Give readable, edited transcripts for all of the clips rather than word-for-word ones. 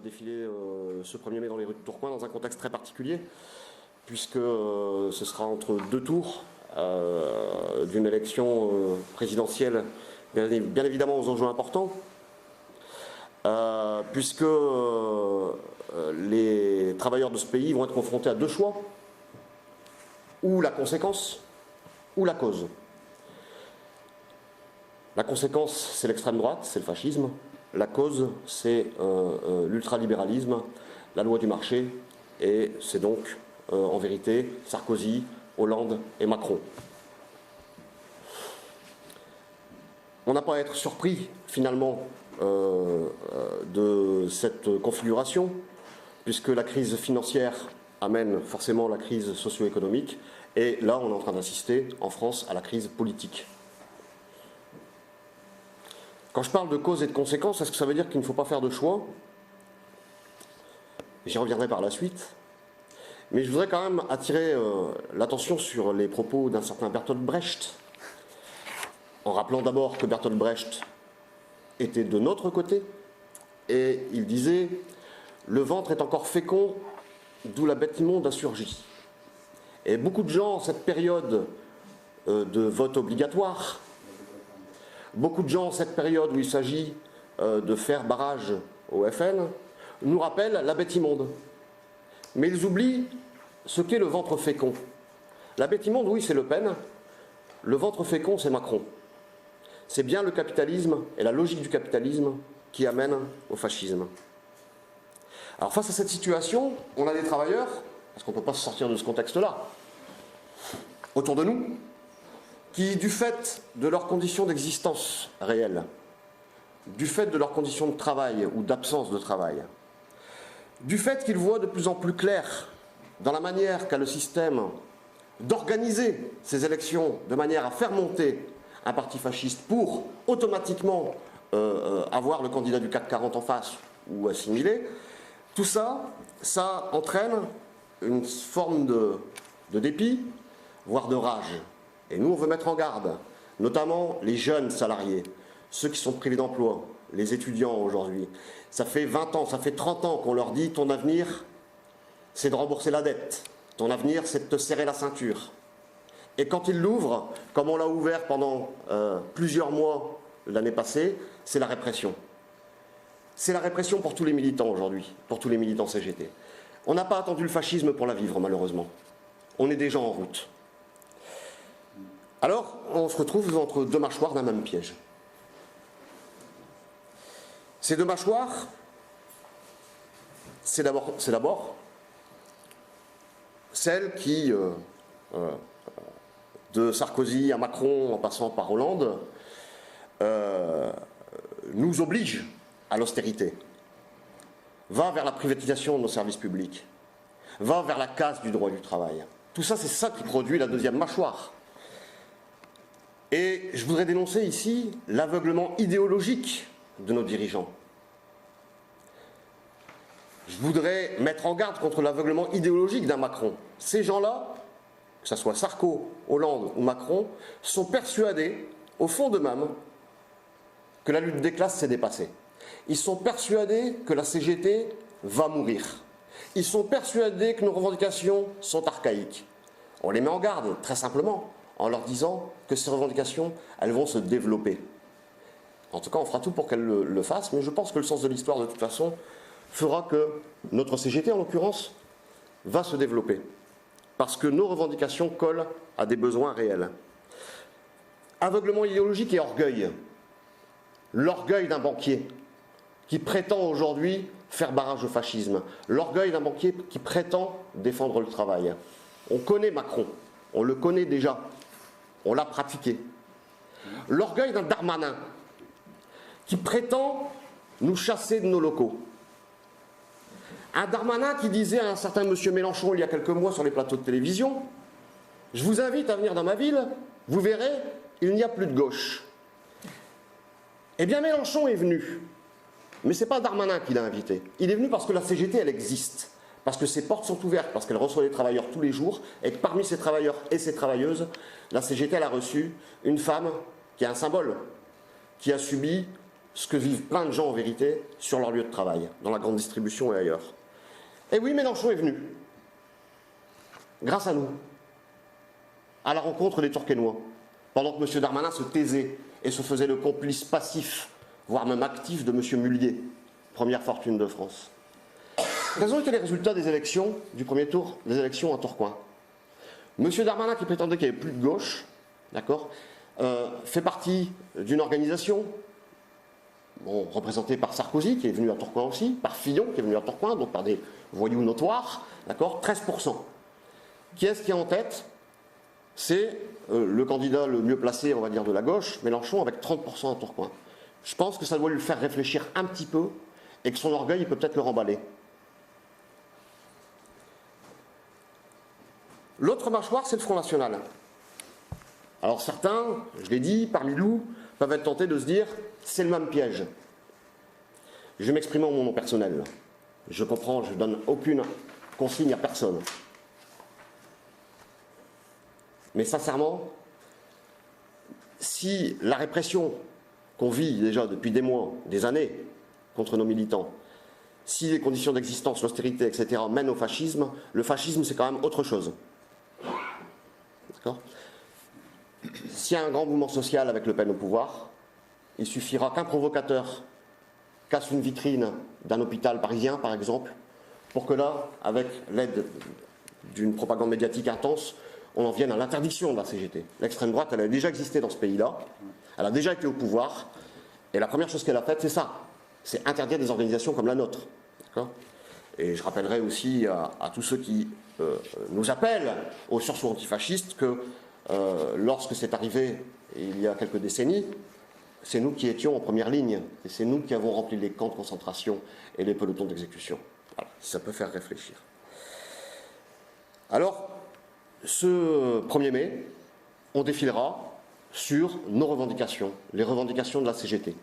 défiler ce 1er mai dans les rues de Tourcoing dans un contexte très particulier, puisque ce sera entre deux tours d'une élection présidentielle, bien évidemment aux enjeux importants, puisque les travailleurs de ce pays vont être confrontés à deux choix, ou la conséquence, ou la cause. La conséquence, c'est l'extrême droite, c'est le fascisme. La cause, c'est l'ultralibéralisme, la loi du marché, et c'est donc, en vérité, Sarkozy, Hollande et Macron. On n'a pas à être surpris, finalement, de cette configuration, puisque la crise financière amène forcément la crise socio-économique, et là, on est en train d'assister, en France, à la crise politique. Quand je parle de cause et de conséquences, est-ce que ça veut dire qu'il ne faut pas faire de choix? J'y reviendrai par la suite. Mais je voudrais quand même attirer l'attention sur les propos d'un certain Bertolt Brecht, en rappelant d'abord que Bertolt Brecht était de notre côté, et il disait « Le ventre est encore fécond, d'où la bête immonde a surgi ». Et beaucoup de gens, en cette période de vote obligatoire, beaucoup de gens, en cette période où il s'agit de faire barrage au FN, nous rappellent la bête immonde. Mais ils oublient ce qu'est le ventre fécond. La bête immonde, oui, c'est Le Pen. Le ventre fécond, c'est Macron. C'est bien le capitalisme et la logique du capitalisme qui amène au fascisme. Alors face à cette situation, on a des travailleurs, parce qu'on ne peut pas se sortir de ce contexte-là, autour de nous, qui, du fait de leurs conditions d'existence réelles, du fait de leurs conditions de travail ou d'absence de travail, du fait qu'ils voient de plus en plus clair dans la manière qu'a le système d'organiser ces élections de manière à faire monter un parti fasciste pour automatiquement avoir le candidat du CAC 40 en face ou assimilé, tout ça, ça entraîne une forme de dépit, voire de rage. Et nous, on veut mettre en garde, notamment les jeunes salariés, ceux qui sont privés d'emploi, les étudiants aujourd'hui. Ça fait 20 ans, ça fait 30 ans qu'on leur dit « ton avenir, c'est de rembourser la dette, ton avenir, c'est de te serrer la ceinture ». Et quand ils l'ouvrent, comme on l'a ouvert pendant plusieurs mois l'année passée, c'est la répression. C'est la répression pour tous les militants aujourd'hui, pour tous les militants CGT. On n'a pas attendu le fascisme pour la vivre, malheureusement. On est déjà en route. Alors, on se retrouve entre deux mâchoires d'un même piège. Ces deux mâchoires, c'est d'abord celle qui, de Sarkozy à Macron en passant par Hollande, nous oblige à l'austérité, va vers la privatisation de nos services publics, va vers la casse du droit du travail. Tout ça, c'est ça qui produit la deuxième mâchoire. Et je voudrais dénoncer ici l'aveuglement idéologique de nos dirigeants. Je voudrais mettre en garde contre l'aveuglement idéologique d'un Macron. Ces gens-là, que ce soit Sarko, Hollande ou Macron, sont persuadés, au fond d'eux-mêmes, que la lutte des classes s'est dépassée. Ils sont persuadés que la CGT va mourir. Ils sont persuadés que nos revendications sont archaïques. On les met en garde, très simplement, en leur disant que ces revendications, elles vont se développer. En tout cas, on fera tout pour qu'elles le fassent, mais je pense que le sens de l'histoire, de toute façon, fera que notre CGT, en l'occurrence, va se développer. Parce que nos revendications collent à des besoins réels. Aveuglement idéologique et orgueil. L'orgueil d'un banquier qui prétend aujourd'hui faire barrage au fascisme. L'orgueil d'un banquier qui prétend défendre le travail. On connaît Macron, on le connaît déjà, on l'a pratiqué. L'orgueil d'un Darmanin qui prétend nous chasser de nos locaux. Un Darmanin qui disait à un certain monsieur Mélenchon il y a quelques mois sur les plateaux de télévision « Je vous invite à venir dans ma ville, vous verrez, il n'y a plus de gauche ». Eh bien Mélenchon est venu, mais ce n'est pas Darmanin qui l'a invité. Il est venu parce que la CGT, elle existe, parce que ses portes sont ouvertes, parce qu'elle reçoit les travailleurs tous les jours, et que parmi ces travailleurs et ces travailleuses, la CGT, elle a reçu une femme qui est un symbole, qui a subi ce que vivent plein de gens en vérité sur leur lieu de travail, dans la grande distribution et ailleurs. Et oui, Mélenchon est venu, grâce à nous, à la rencontre des Tourquenois, pendant que M. Darmanin se taisait et se faisait le complice passif, voire même actif de M. Mullier, première fortune de France. Quels ont été les résultats des élections, du premier tour des élections à Tourcoing? M. Darmanin, qui prétendait qu'il n'y avait plus de gauche, d'accord, fait partie d'une organisation représentée par Sarkozy, qui est venu à Tourcoing aussi, par Fillon, qui est venu à Tourcoing, donc par des voyous notoires, d'accord, 13%. Qui est-ce qui est en tête? C'est le candidat le mieux placé, on va dire, de la gauche, Mélenchon, avec 30% à Tourcoing. Je pense que ça doit lui faire réfléchir un petit peu et que son orgueil, il peut peut-être le remballer. L'autre mâchoire, c'est le Front National. Alors certains, je l'ai dit, parmi nous, peuvent être tentés de se dire c'est le même piège. Je vais m'exprimer en mon nom personnel. Je comprends, je ne donne aucune consigne à personne. Mais sincèrement, si la répression qu'on vit déjà depuis des mois, des années, contre nos militants, si les conditions d'existence, l'austérité, etc., mènent au fascisme, le fascisme, c'est quand même autre chose. D'accord ? S'il y a un grand mouvement social avec Le Pen au pouvoir, il suffira qu'un provocateur casse une vitrine d'un hôpital parisien, par exemple, pour que là, avec l'aide d'une propagande médiatique intense, on en vienne à l'interdiction de la CGT. L'extrême droite, elle a déjà existé dans ce pays-là, elle a déjà été au pouvoir, et la première chose qu'elle a faite, c'est ça, c'est interdire des organisations comme la nôtre. Et je rappellerai aussi à tous ceux qui nous appellent au sursaut antifasciste que lorsque c'est arrivé, il y a quelques décennies, c'est nous qui étions en première ligne, et c'est nous qui avons rempli les camps de concentration et les pelotons d'exécution. Voilà, ça peut faire réfléchir. Alors, ce 1er mai, on défilera sur nos revendications, les revendications de la CGT.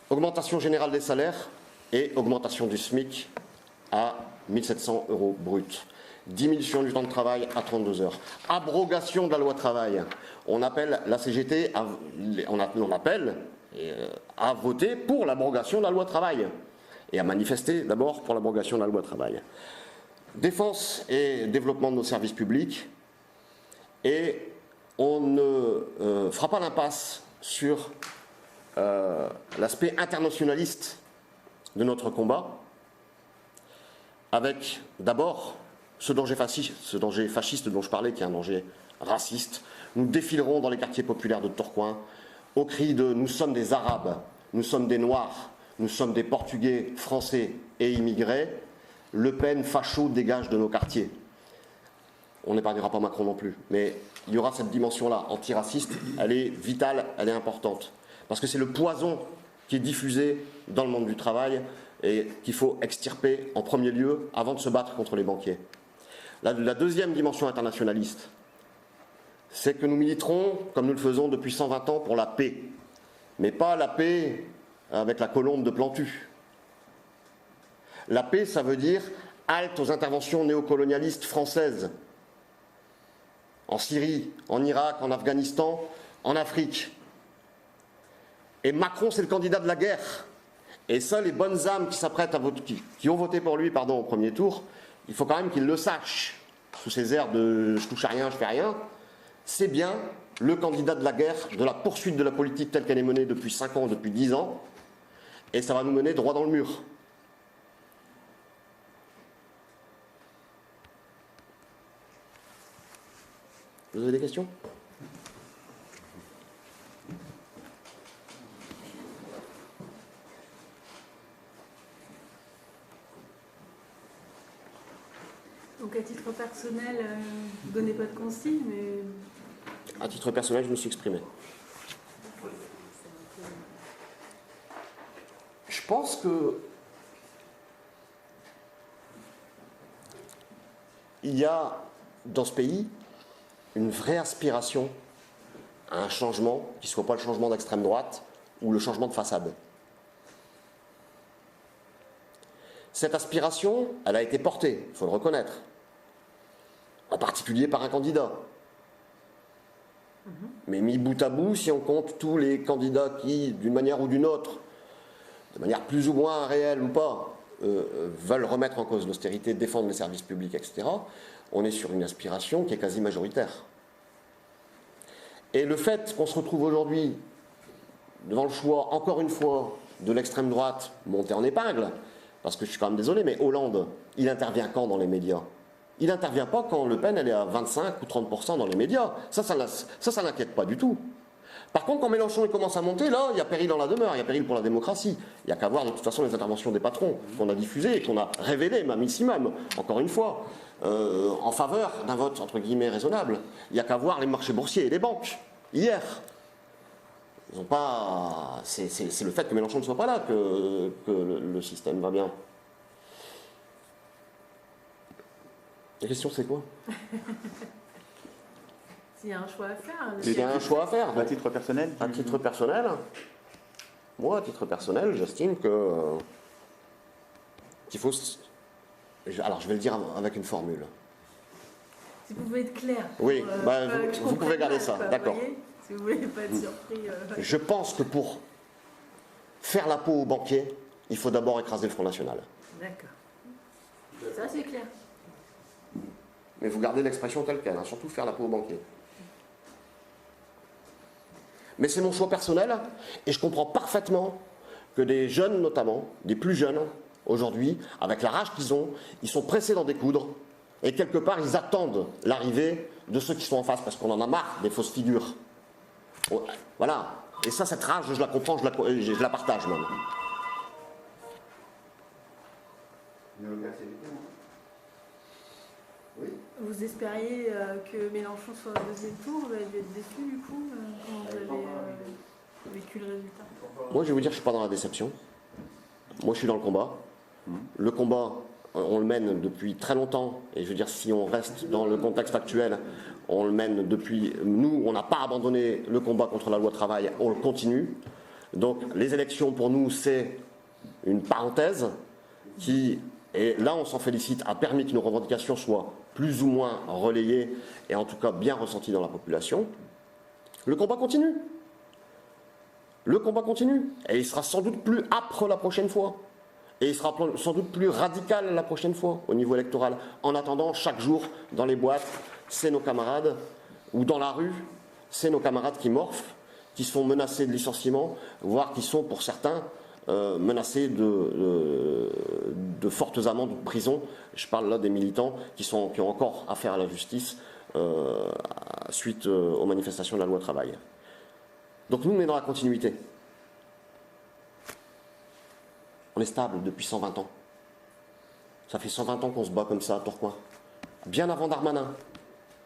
Augmentation générale des salaires et augmentation du SMIC à 1 700 € brut. Diminution du temps de travail à 32 heures. Abrogation de la loi travail. On appelle la CGT à voter pour l'abrogation de la loi travail et à manifester d'abord pour l'abrogation de la loi travail. Défense et développement de nos services publics, et on ne fera pas l'impasse sur l'aspect internationaliste de notre combat, avec d'abord ce danger fasciste dont je parlais, qui est un danger raciste. Nous défilerons dans les quartiers populaires de Tourcoing au cri de « Nous sommes des Arabes, nous sommes des Noirs, nous sommes des Portugais, Français et immigrés. Le Pen, facho, dégage de nos quartiers ». On n'épargnera pas Macron non plus, mais il y aura cette dimension-là, antiraciste, elle est vitale, elle est importante. Parce que c'est le poison qui est diffusé dans le monde du travail et qu'il faut extirper en premier lieu avant de se battre contre les banquiers. La deuxième dimension internationaliste, c'est que nous militerons, comme nous le faisons depuis 120 ans, pour la paix. Mais pas la paix avec la colombe de Plantu. La paix, ça veut dire halte aux interventions néocolonialistes françaises. En Syrie, en Irak, en Afghanistan, en Afrique. Et Macron, c'est le candidat de la guerre. Et ça, les bonnes âmes qui s'apprêtent à voter, qui ont voté pour lui, au premier tour, il faut quand même qu'ils le sachent, sous ces airs de « je touche à rien, je fais rien », c'est bien le candidat de la guerre, de la poursuite de la politique telle qu'elle est menée depuis 5 ans, depuis 10 ans, et ça va nous mener droit dans le mur. Vous avez des questions ? Donc à titre personnel, vous ne donnez pas de consignes, mais... À titre personnel, je me suis exprimé. Je pense que il y a dans ce pays une vraie aspiration à un changement qui ne soit pas le changement d'extrême droite ou le changement de façade. Cette aspiration, elle a été portée, il faut le reconnaître, en particulier par un candidat. Mais mis bout à bout, si on compte tous les candidats qui, d'une manière ou d'une autre, de manière plus ou moins réelle ou pas, veulent remettre en cause l'austérité, défendre les services publics, etc., on est sur une aspiration qui est quasi majoritaire. Et le fait qu'on se retrouve aujourd'hui devant le choix, encore une fois, de l'extrême droite montée en épingle, parce que je suis quand même désolé, mais Hollande, il intervient quand dans les médias? Il n'intervient pas quand Le Pen elle est à 25 ou 30% dans les médias. Ça n'inquiète pas du tout. Par contre, quand Mélenchon il commence à monter, là, il y a péril dans la demeure, il y a péril pour la démocratie. Il n'y a qu'à voir de toute façon les interventions des patrons qu'on a diffusées et qu'on a révélées, même ici même, encore une fois, en faveur d'un vote entre guillemets raisonnable. Il n'y a qu'à voir les marchés boursiers et les banques, hier. Ils ont pas. C'est le fait que Mélenchon ne soit pas là que le système va bien. La question c'est quoi? S'il y a un choix à faire. Il y a un choix à faire. À titre personnel À titre personnel, moi, à titre personnel, j'estime qu'il faut. Alors, je vais le dire avec une formule. Si vous pouvez être clair. Oui, vous pouvez garder ça, d'accord. Si vous voulez pas être surpris. Je pense que pour faire la peau aux banquiers, il faut d'abord écraser le Front National. D'accord. Ça, c'est clair. Mais vous gardez l'expression telle qu'elle, hein, surtout faire la peau aux banquiers. Mais c'est mon choix personnel, et je comprends parfaitement que des jeunes notamment, des plus jeunes, aujourd'hui, avec la rage qu'ils ont, ils sont pressés d'en découdre, et quelque part ils attendent l'arrivée de ceux qui sont en face, parce qu'on en a marre des fausses figures. Voilà. Et ça, cette rage, je la comprends, je la partage même. Oui. Vous espériez que Mélenchon soit au deuxième tour, vous avez dû être déçu du coup comment vous avez vécu le résultat? Moi je vais vous dire, je ne suis pas dans la déception. Moi je suis dans le combat. Le combat, on le mène depuis très longtemps, et je veux dire, si on reste dans le contexte actuel, on le mène depuis. Nous, on n'a pas abandonné le combat contre la loi travail, on le continue. Donc les élections pour nous, c'est une parenthèse qui, et là on s'en félicite, a permis que nos revendications soient plus ou moins relayées et en tout cas bien ressenties dans la population. Le combat continue. Le combat continue. Et il sera sans doute plus âpre la prochaine fois. Et il sera sans doute plus radical la prochaine fois au niveau électoral. En attendant, chaque jour, dans les boîtes, c'est nos camarades, ou dans la rue, c'est nos camarades qui morfent, qui sont menacés de licenciement, voire qui sont, pour certains, menacés de fortes amendes de prison. Je parle là des militants qui ont encore affaire à la justice suite aux manifestations de la loi travail. Donc nous, on est dans la continuité. On est stable depuis 120 ans. Ça fait 120 ans qu'on se bat comme ça à Tourcoing. Bien avant Darmanin.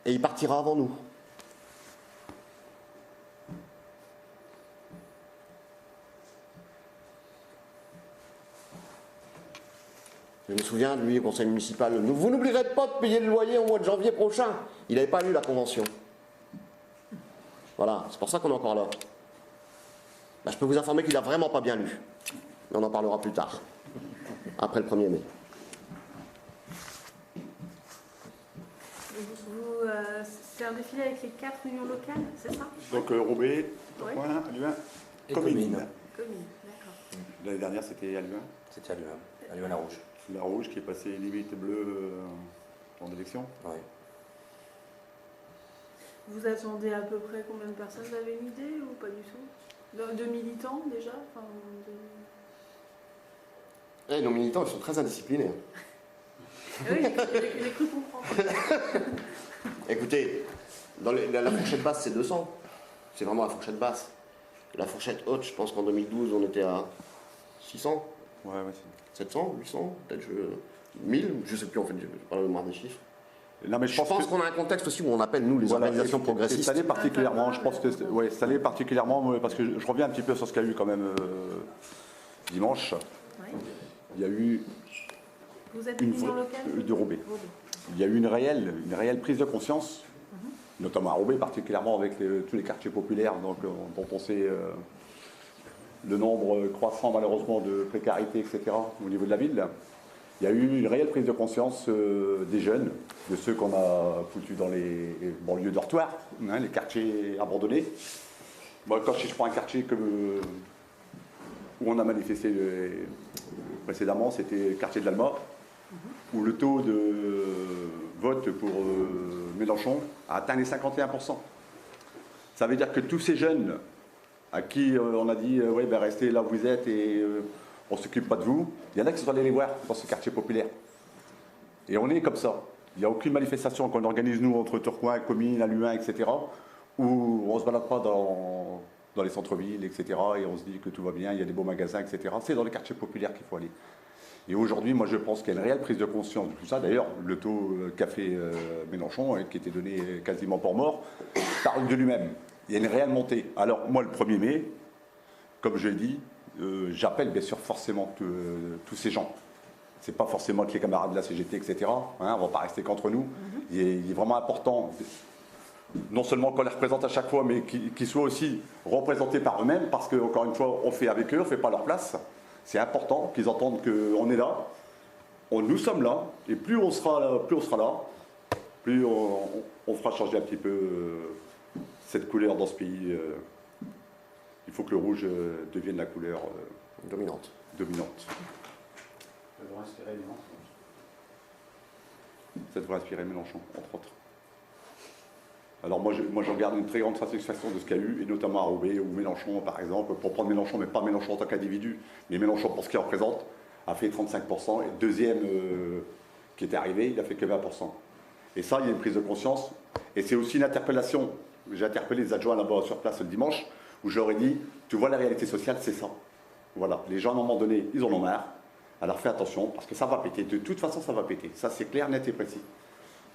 Et il partira avant nous. Je me souviens de lui au conseil municipal. Vous n'oublierez pas de payer le loyer au mois de janvier prochain. Il n'avait pas lu la convention. Voilà, c'est pour ça qu'on est encore là. Je peux vous informer qu'il n'a vraiment pas bien lu. Mais on en parlera plus tard, après le 1er mai. C'est un défilé avec les 4 unions locales, c'est ça? Donc Roubaix, Tourcoing, Halluin, Comines. Comines, d'accord. L'année dernière, c'était Halluin. C'était Halluin la Rouge. La Rouge qui est passée limite bleue en élection. Oui. Vous attendez à peu près combien de personnes? Vous avez une idée ou pas du tout? De militants déjà Nos militants, ils sont très indisciplinés. Oui, j'ai cru comprendre. Écoutez, dans la fourchette basse, c'est 200. C'est vraiment la fourchette basse. La fourchette haute, je pense qu'en 2012, on était à 600, Ouais, 700, 800, peut-être 1000, je ne sais plus en fait, je n'ai pas la mémoire des chiffres. Non, mais Je pense qu'on a un contexte aussi où on appelle, nous, les organisations progressistes. Cette année particulièrement, je pense que cette année particulièrement, parce que je reviens un petit peu sur ce qu'il y a eu quand même dimanche. Oui. Il y a eu Vous êtes une union locale de Roubaix. Il y a eu une réelle prise de conscience, notamment à Roubaix particulièrement avec tous les quartiers populaires, donc, dont on sait le nombre croissant malheureusement de précarité, etc. au niveau de la ville. il y a eu une réelle prise de conscience des jeunes, de ceux qu'on a foutus dans les banlieues dortoirs, hein, les quartiers abandonnés. Moi, quand je prends un quartier où on a manifesté précédemment, c'était le quartier de l'Alma, où le taux de vote pour Mélenchon a atteint les 51%. Ça veut dire que tous ces jeunes à qui on a dit ouais, ben restez là où vous êtes et on ne s'occupe pas de vous, il y en a qui sont allés les voir dans ce quartier populaire. Et on est comme ça. Il n'y a aucune manifestation qu'on organise nous entre Tourcoing, Comines, Alluin, etc. où on ne se balade pas dans les centres-villes, etc. et on se dit que tout va bien, il y a des beaux magasins, etc. C'est dans les quartiers populaires qu'il faut aller. Et aujourd'hui, moi je pense qu'il y a une réelle prise de conscience de tout ça. D'ailleurs, le taux qu'a fait Mélenchon, qui était donné quasiment pour mort, parle de lui-même. Il y a une réelle montée. Alors moi, le 1er mai, comme je l'ai dit, j'appelle bien sûr forcément tous ces gens. Ce n'est pas forcément que les camarades de la CGT, etc. Hein, on ne va pas rester qu'entre nous. Il est vraiment important, non seulement qu'on les représente à chaque fois, mais qu'ils soient aussi représentés par eux-mêmes, parce qu'encore une fois, on fait avec eux, on ne fait pas leur place. C'est important qu'ils entendent qu'on est là, nous sommes là, et plus on sera là, plus on fera changer un petit peu cette couleur dans ce pays. Il faut que le rouge devienne la couleur Dominante. Ça devrait inspirer Mélenchon. Ça devrait inspirer Mélenchon, entre autres. Alors moi j'en garde une très grande satisfaction de ce qu'il y a eu, et notamment à Roubaix, ou Mélenchon par exemple, pour prendre Mélenchon, mais pas Mélenchon en tant qu'individu, mais Mélenchon pour ce qu'il représente, a fait 35%, et le deuxième qui était arrivé, il a fait que 20%. Et ça, il y a une prise de conscience, et c'est aussi une interpellation. J'ai interpellé les adjoints là-bas sur place le dimanche, où je leur ai dit, tu vois la réalité sociale, c'est ça. Voilà, les gens à un moment donné, ils en ont marre, alors fais attention, parce que ça va péter, de toute façon ça va péter, ça c'est clair, net et précis.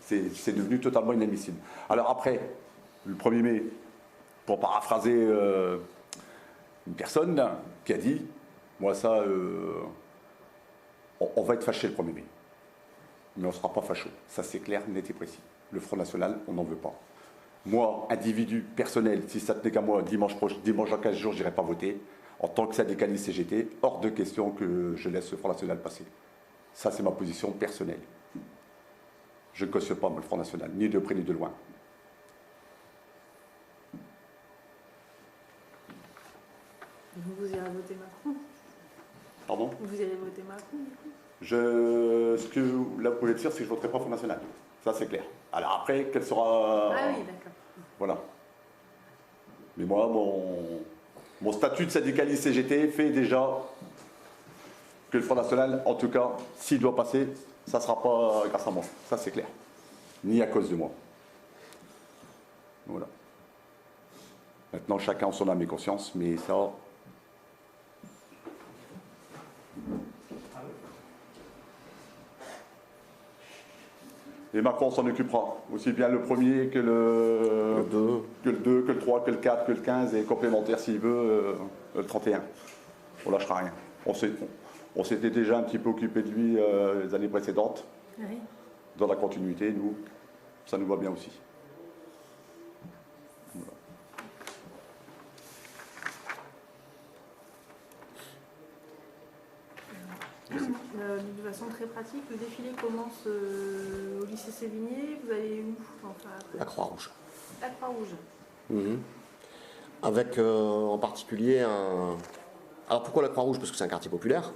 C'est devenu totalement inadmissible. Alors après, le 1er mai, pour paraphraser une personne qui a dit, moi ça, on va être fâché le 1er mai, mais on ne sera pas facho. Ça c'est clair, net et précis. Le Front National, on n'en veut pas. Moi, individu personnel, si ça tenait qu'à moi, dimanche dans 15 jours, je n'irai pas voter. En tant que syndicaliste CGT, hors de question que je laisse le Front National passer. Ça, c'est ma position personnelle. Je ne cautionne pas le Front National, ni de près ni de loin. Vous irez voter Macron? Pardon? Vous irez voter Macron, du coup? Ce que là, vous pouvez être sûr, c'est que je ne voterai pas Front National. Ça, c'est clair. Alors après, quel sera... Ah oui, d'accord. Voilà. Mais moi, mon statut de syndicaliste CGT fait déjà que le Front National, en tout cas, s'il doit passer, ça ne sera pas grâce à moi. Ça, c'est clair. Ni à cause de moi. Voilà. Maintenant, chacun en son âme et conscience, mais ça... Et Macron s'en occupera, aussi bien le 1er que le 2, que le 3, que le 4, que le 15, et complémentaire s'il veut, le 31. On lâchera rien. On s'était déjà un petit peu occupé de lui les années précédentes. Oui. Dans la continuité, nous, ça nous va bien aussi. De façon très pratique, le défilé commence au lycée Sévigné. Vous allez où? Enfin, après. La Croix-Rouge. La Croix-Rouge. Avec en particulier un... Alors pourquoi la Croix-Rouge? Parce que c'est un quartier populaire,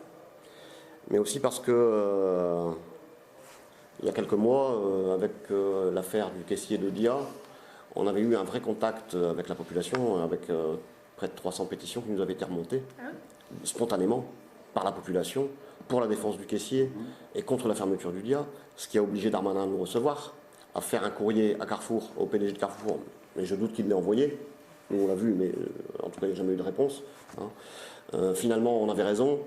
mais aussi parce que il y a quelques mois, avec l'affaire du caissier de Dia, on avait eu un vrai contact avec la population, avec près de 300 pétitions qui nous avaient été remontées spontanément par la population pour la défense du caissier et contre la fermeture du Dia, ce qui a obligé Darmanin à nous recevoir, à faire un courrier à Carrefour, au PDG de Carrefour, mais je doute qu'il l'ait envoyé. Nous, on l'a vu, mais en tout cas, il n'y a jamais eu de réponse. Finalement, on avait raison.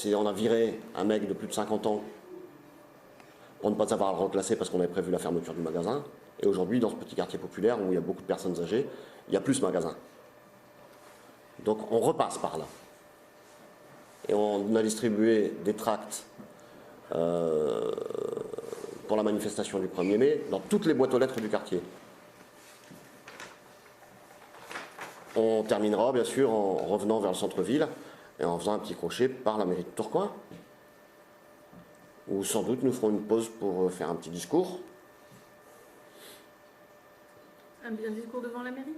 On a viré un mec de plus de 50 ans pour ne pas savoir le reclasser parce qu'on avait prévu la fermeture du magasin. Et aujourd'hui, dans ce petit quartier populaire où il y a beaucoup de personnes âgées, il n'y a plus ce magasin. Donc on repasse par là. Et on a distribué des tracts pour la manifestation du 1er mai dans toutes les boîtes aux lettres du quartier. On terminera bien sûr en revenant vers le centre-ville et en faisant un petit crochet par la mairie de Tourcoing. où sans doute nous ferons une pause pour faire un petit discours. Un discours devant la mairie?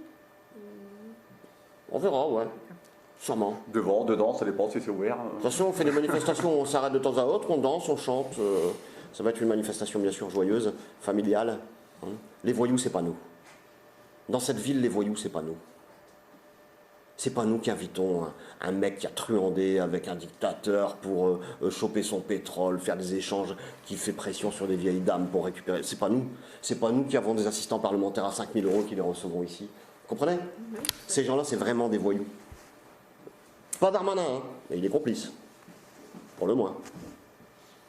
On verra, ouais. Sûrement. Devant, dedans, ça dépend si c'est ouvert. De toute façon, on fait des manifestations, on s'arrête de temps à autre, on danse, on chante. Ça va être une manifestation bien sûr joyeuse, familiale. Hein. Les voyous, c'est pas nous. Dans cette ville, les voyous, c'est pas nous. C'est pas nous qui invitons un mec qui a truandé avec un dictateur pour choper son pétrole, faire des échanges, qui fait pression sur des vieilles dames pour récupérer. C'est pas nous. C'est pas nous qui avons des assistants parlementaires à 5 000 € qui les recevront ici. Vous comprenez? Oui. Ces gens-là, c'est vraiment des voyous. Pas Darmanin, hein, mais il est complice. Pour le moins.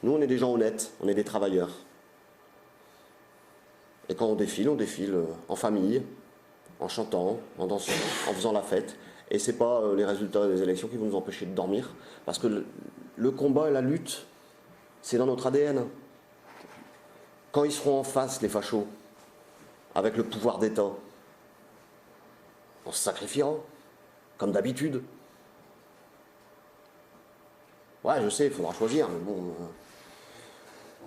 Nous, on est des gens honnêtes, on est des travailleurs. Et quand on défile en famille, en chantant, en dansant, en faisant la fête. Et c'est pas les résultats des élections qui vont nous empêcher de dormir. Parce que le combat et la lutte, c'est dans notre ADN. Quand ils seront en face, les fachos, avec le pouvoir d'État, on se sacrifiera, comme d'habitude. Ouais, je sais, il faudra choisir, mais bon...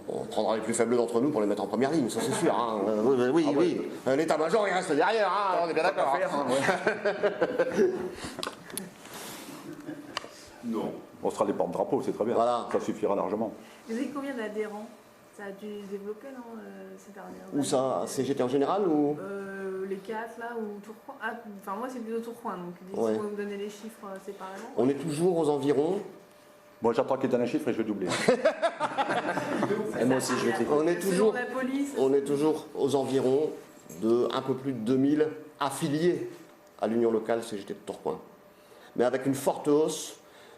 on prendra les plus faibles d'entre nous pour les mettre en première ligne, ça c'est sûr. Hein. Oui, Ah oui. ouais. L'état-major, il reste derrière, hein, on est bien d'accord. Non. On sera des porte-drapeaux, c'est très bien. Voilà. Ça suffira largement. Vous avez combien d'adhérents? Ça a dû se développer, non, ces dernières Où ça? CGT en général ou... Les 4 là, ou Tourcoing? Ah, enfin moi c'est plutôt Tourcoing, donc si Ouais. vous me donnez les chiffres séparément. On est toujours aux environs. Bon, j'attends qu'il y ait un chiffre et je vais doubler. Et moi aussi, je vais On est toujours, La police. on est toujours aux environs de un peu plus de 2000 affiliés à l'union locale CGT de Tourcoing. Mais avec une forte hausse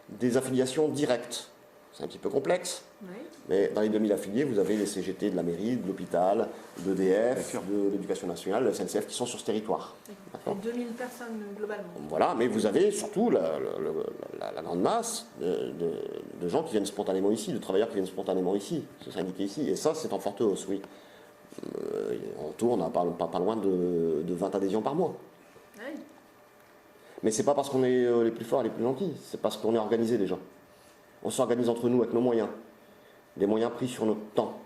des affiliations directes. C'est un petit peu complexe. Oui. Mais dans les 2000 affiliés, vous avez les CGT de la mairie, de l'hôpital, d'EDF, de l'éducation nationale, de la SNCF qui sont sur ce territoire. D'accord. 2000 personnes globalement. Voilà, mais vous avez surtout la grande masse de gens qui viennent spontanément ici, de travailleurs qui viennent spontanément ici, se syndiquer ici. Et ça, c'est en forte hausse, oui. On tourne à pas loin de 20 adhésions par mois. Oui. Mais c'est pas parce qu'on est les plus forts et les plus gentils, c'est parce qu'on est organisé déjà. On s'organise entre nous avec nos moyens. Des moyens pris sur notre temps.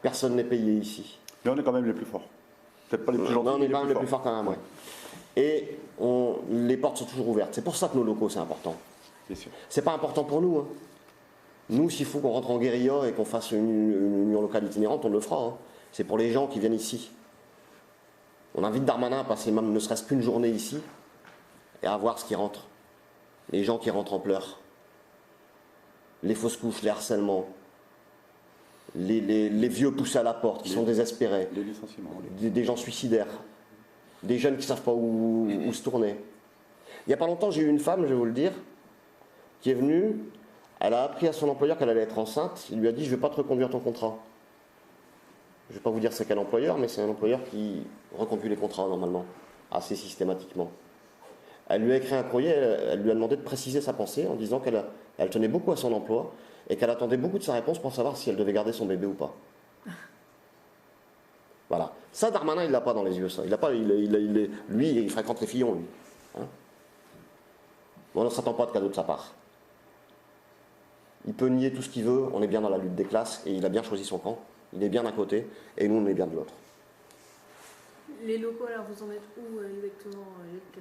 Personne n'est payé ici. Mais on est quand même les plus forts. Peut-être pas les plus gentils, Non, on mais est quand même les plus forts quand même, ouais. Et les portes sont toujours ouvertes. C'est pour ça que nos locaux, c'est important. Bien sûr. C'est pas important pour nous. Hein. Nous, s'il faut qu'on rentre en guérilla et qu'on fasse une union locale itinérante, on le fera. Hein. C'est pour les gens qui viennent ici. On invite Darmanin à passer même ne serait-ce qu'une journée ici et à voir ce qui rentre. Les gens qui rentrent en pleurs. Les fausses couches, les harcèlements. Les vieux poussés à la porte, qui sont désespérés. Les licenciements. Des gens suicidaires. Des jeunes qui ne savent pas où se tourner. Il n'y a pas longtemps, j'ai eu une femme, je vais vous le dire, qui est venue, elle a appris à son employeur qu'elle allait être enceinte, il lui a dit « je ne vais pas te reconduire ton contrat ». Je ne vais pas vous dire c'est quel employeur, mais c'est un employeur qui reconduit les contrats normalement, assez systématiquement. Elle lui a écrit un courrier, elle lui a demandé de préciser sa pensée en disant qu'elle tenait beaucoup à son emploi et qu'elle attendait beaucoup de sa réponse pour savoir si elle devait garder son bébé ou pas. Voilà. Ça, Darmanin, il l'a pas dans les yeux, ça. Il a pas, lui, il fréquente les Fillons, lui. Hein, bon, on ne s'attend pas de cadeau de sa part. Il peut nier tout ce qu'il veut, on est bien dans la lutte des classes, et il a bien choisi son camp. Il est bien d'un côté, et nous, on est bien de l'autre. Les locaux, alors vous en êtes où exactement?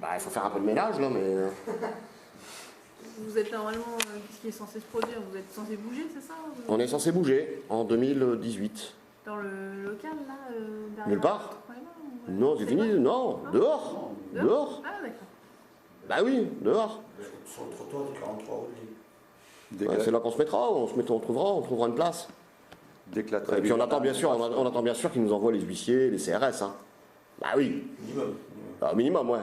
Bah, il faut faire un peu de ménage, là, mais... Vous êtes normalement, qu'est-ce qui est censé se produire? Vous êtes censé bouger, c'est ça? On est censé bouger en 2018. Dans le local, là derrière Nulle part. ou- Non, c'est fini, non, dehors. Dehors. Ah, d'accord. Bah oui, dehors. Sur le trottoir de 43 rue de Lille. Ouais, c'est là qu'on se mettra, on trouvera une place. D'éclater. Et puis on attend bien sûr, qu'ils nous envoient les huissiers, les CRS. Hein. Bah oui, Minimum. bah, au minimum, ouais.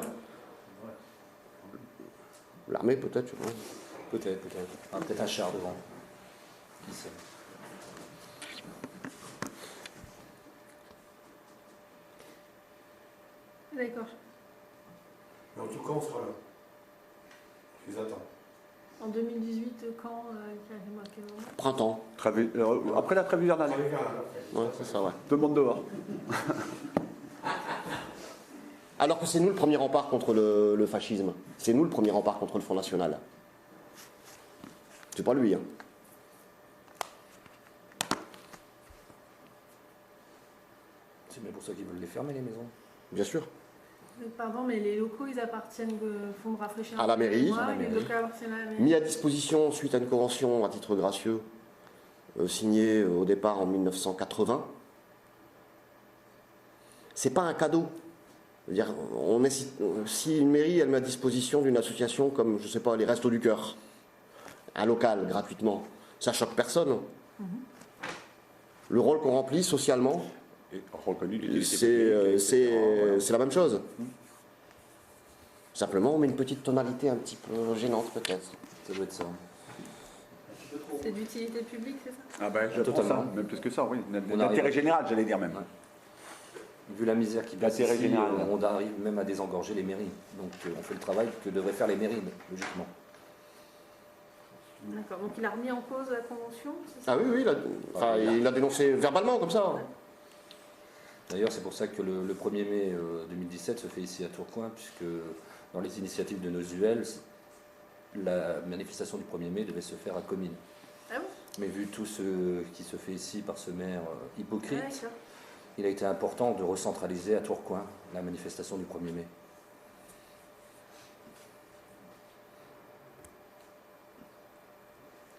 L'armée peut-être, je sais pas. Peut-être. Ah, peut-être un char devant. Qui sait. D'accord. Mais en tout cas, on sera là. Je les attends. En 2018, quand carrément, à quel moment? Printemps. Après la trêve hivernale. Allez, viens, là. Ouais, c'est ça, ouais. Tout le monde dehors. Alors que c'est nous le premier rempart contre le fascisme. C'est nous le premier rempart contre le Front National. C'est pas lui, hein. C'est bien pour ça qu'ils veulent les fermer, les maisons. Bien sûr. Pardon, mais les locaux, ils appartiennent au fonds de rafraîchissement À la mairie. mémoire, À la et les mairie. locaux appartiennent à la mairie. Mis à disposition suite à une convention à titre gracieux signée au départ en 1980. C'est pas un cadeau. Je veux dire, si une mairie elle met à disposition d'une association comme, je sais pas, les Restos du Cœur, un local gratuitement, ça choque personne. Le rôle qu'on remplit socialement, Et reconnu l'utilité publique, etc. c'est la même chose. Simplement, on met une petite tonalité un petit peu gênante peut-être. Ça doit être ça. C'est d'utilité publique, c'est ça? Ah ben, je Totalement. pense ça, même plus que ça, oui. On L'intérêt arrive- général, j'allais dire même. Ouais. Vu la misère qui passe L'intérêt ici, général. on arrive même à désengorger les mairies. Donc on fait le travail que devraient faire les mairies, logiquement. D'accord, donc il a remis en cause la convention, c'est ça? Ah oui, il a dénoncé verbalement comme ça. D'ailleurs, c'est pour ça que le 1er mai 2017 se fait ici à Tourcoing, puisque dans les initiatives de nos UL, la manifestation du 1er mai devait se faire à Comines. Ah bon? Mais vu tout ce qui se fait ici par ce maire hypocrite, Ah, d'accord. il a été important de recentraliser à Tourcoing la manifestation du 1er mai.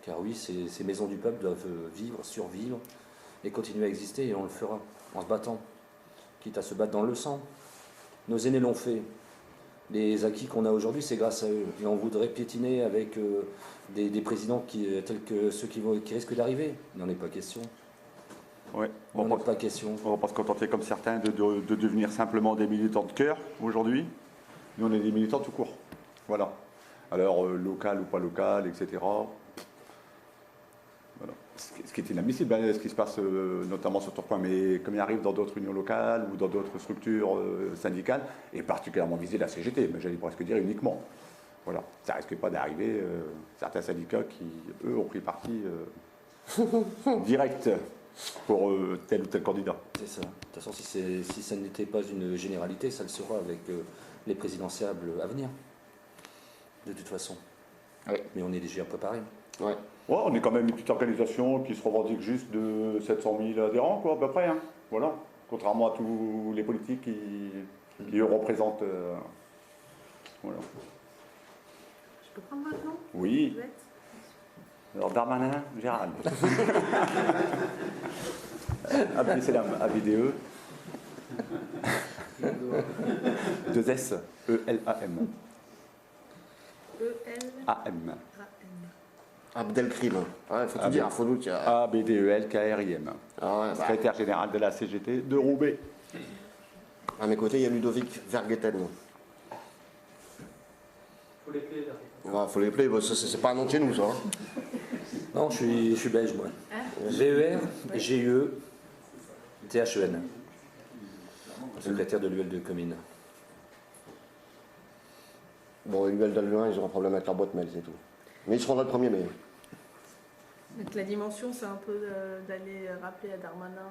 Car oui, ces maisons du peuple doivent vivre, survivre et continuer à exister, et on le fera en se battant, quitte à se battre dans le sang. Nos aînés l'ont fait. Les acquis qu'on a aujourd'hui, c'est grâce à eux. Et on voudrait piétiner avec des présidents tels que ceux qui risquent d'arriver. Il n'en est pas question. Ouais. Il n'en est pas question. On va pas se contenter comme certains de devenir simplement des militants de cœur aujourd'hui. Nous, on est des militants tout court. Voilà. Alors, local ou pas local, etc. Voilà. Ce qui est inadmissible, hein, ce qui se passe notamment sur Tourcoing, mais comme il arrive dans d'autres unions locales ou dans d'autres structures syndicales, et particulièrement visé la CGT, mais j'allais presque dire uniquement. Voilà. Ça risque pas d'arriver certains syndicats qui, eux, ont pris parti direct pour tel ou tel candidat. C'est ça. De toute façon, si ça n'était pas une généralité, ça le sera avec les présidentiables à venir. De toute façon. Ouais. Mais on est déjà préparé. Ouais. Ouais, on est quand même une petite organisation qui se revendique juste de 700 000 adhérents, quoi, à peu près. Hein. Voilà. Contrairement à tous les politiques qui eux, représentent. Voilà. Je peux prendre votre nom? Oui. Vous êtes? Alors, Darmanin, Gérald. Abdel Selam, ABDE. 2 S, E-L-A-M. E-L-A-M. A-M. Abdelkrim. Ouais, faut tout Abdel- dire, faut nous dire. A-B-D-E-L-K-R-I-M. Ah ouais, bah, Secrétaire général de la CGT de Roubaix. à mes côtés, il y a Ludovic Vergeten. Faut les plaies, là. Ouais, faut les plaies, bah, ça, c'est pas un nom de chez nous, ça. Hein. Non, je suis belge, moi. VER, GUE, THEN. Secrétaire de l'UL de Comines. Bon, l'UL d'Alluin, ils ont un problème avec leur boîte mail, c'est tout. Mais ils seront là le 1er mai. Donc la dimension, c'est un peu d'aller rappeler à Darmanin,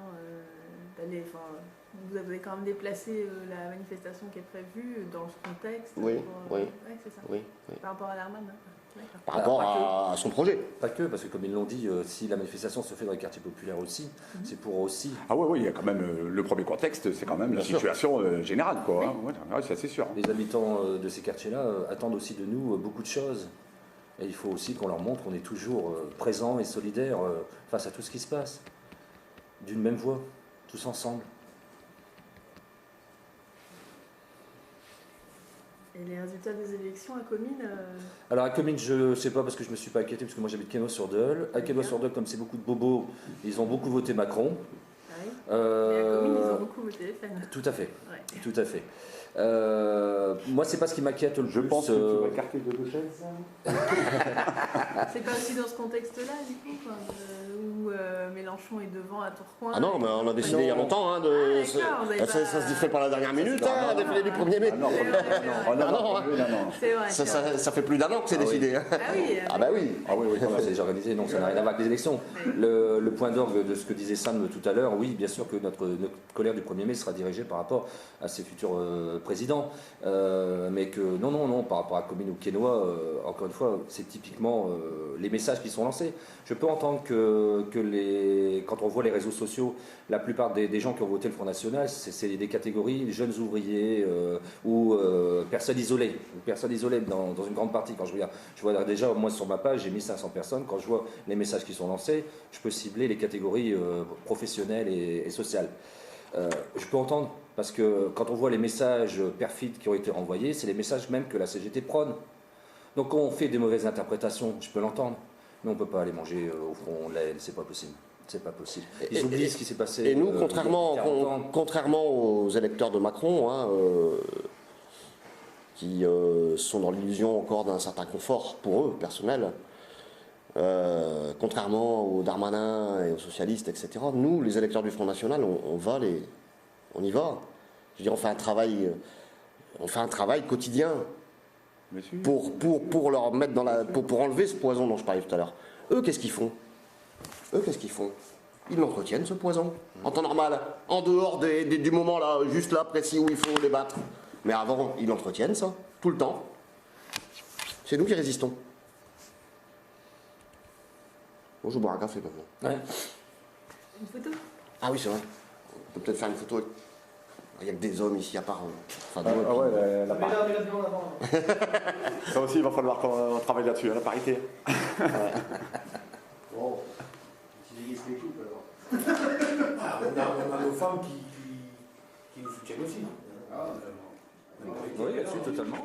vous avez quand même déplacé la manifestation qui est prévue dans ce contexte. Oui, oui. Ouais, c'est ça. Oui, oui. Par rapport à Darmanin. D'accord. Par rapport pas à son projet. Pas que, parce que comme ils l'ont dit, si la manifestation se fait dans les quartiers populaires aussi, c'est pour aussi. Ah oui, il y a quand même le premier contexte, c'est quand même la Bien sûr. situation générale, quoi. Hein. Ouais, ça c'est sûr. Les habitants de ces quartiers-là attendent aussi de nous beaucoup de choses. Et il faut aussi qu'on leur montre qu'on est toujours présents et solidaires face à tout ce qui se passe. D'une même voix, tous ensemble. Et les résultats des élections à Comines, Alors à Comines, je ne sais pas parce que je ne me suis pas inquiété, parce que moi j'habite Quesnoy-sur-Deûle. À Quesnoy-sur-Deûle, comme c'est beaucoup de bobos, ils ont beaucoup voté Macron. ah oui. Et à Comines, ils Euh, ont beaucoup voté les FN. Tout à fait, Ouais. tout à fait. Moi, c'est pas ce qui m'inquiète le Je plus. pense que tu vas écarter de 2 chaises. C'est pas aussi dans ce contexte-là, du coup, quoi, où Mélenchon est devant à Tourcoing. Ah non, mais on a décidé Non. il y a longtemps hein, de. Ah, d'accord, vous avez Ça se fait pas la dernière minute, Non, hein, non, défilé du 1er mai. Ah non, C'est vrai, c'est vrai. Ah non, Ah non, non, non. C'est vrai. Ça, c'est vrai. ça fait plus d'1 an que c'est Ah oui. décidé. Hein. Ah oui. Ah bah oui. Ah oui, oui, quand Non, même. c'est déjà organisé, non, ça n'a rien à voir avec les élections. Oui. Le point d'orgue de ce que disait Sam tout à l'heure, oui, bien sûr que notre colère du 1er mai sera dirigée par rapport à ses futurs présidents. Mais que non, par rapport à Comines ou Quesnoy, encore une fois, c'est typiquement les messages qui sont lancés. Je peux entendre quand on voit les réseaux sociaux, la plupart des gens qui ont voté le Front National, c'est des catégories jeunes ouvriers ou personnes isolées. Personnes isolées dans une grande partie. Quand je vois déjà, moi sur ma page, j'ai 1500 personnes. Quand je vois les messages qui sont lancés, je peux cibler les catégories professionnelles et sociales. Je peux entendre, parce que quand on voit les messages perfides qui ont été renvoyés, c'est les messages même que la CGT prône. Donc quand on fait des mauvaises interprétations, je peux l'entendre, mais on ne peut pas aller manger au front de la haine, c'est pas possible. C'est pas possible. Ils oublient ce qui s'est passé. Et nous, il y a 40 ans. contrairement aux électeurs de Macron, hein, qui sont dans l'illusion encore d'un certain confort pour eux, personnel, contrairement aux Darmanin et aux socialistes, etc., nous, les électeurs du Front National, on y va. Je veux dire, on fait un travail quotidien pour leur mettre pour enlever ce poison dont je parlais tout à l'heure. Eux, qu'est-ce qu'ils font? Ils l'entretiennent, ce poison, en temps normal, en dehors du moment là, juste là, précis, où il faut les battre. Mais avant, ils l'entretiennent, ça, tout le temps. C'est nous qui résistons. Bon, je vais boire un café maintenant. Ouais. Une photo? Ah oui, c'est vrai. On peut peut-être faire une photo. Il n'y a que des hommes ici, à part... Enfin, Ah ouais, la Mais parité. là, mais là, devant, avant. Ça aussi, il va falloir qu'on travaille là-dessus, la parité. Bon, tu déguises l'équipe alors. Ah, on a nos femmes qui nous soutiennent aussi. Oui, là-dessus, totalement.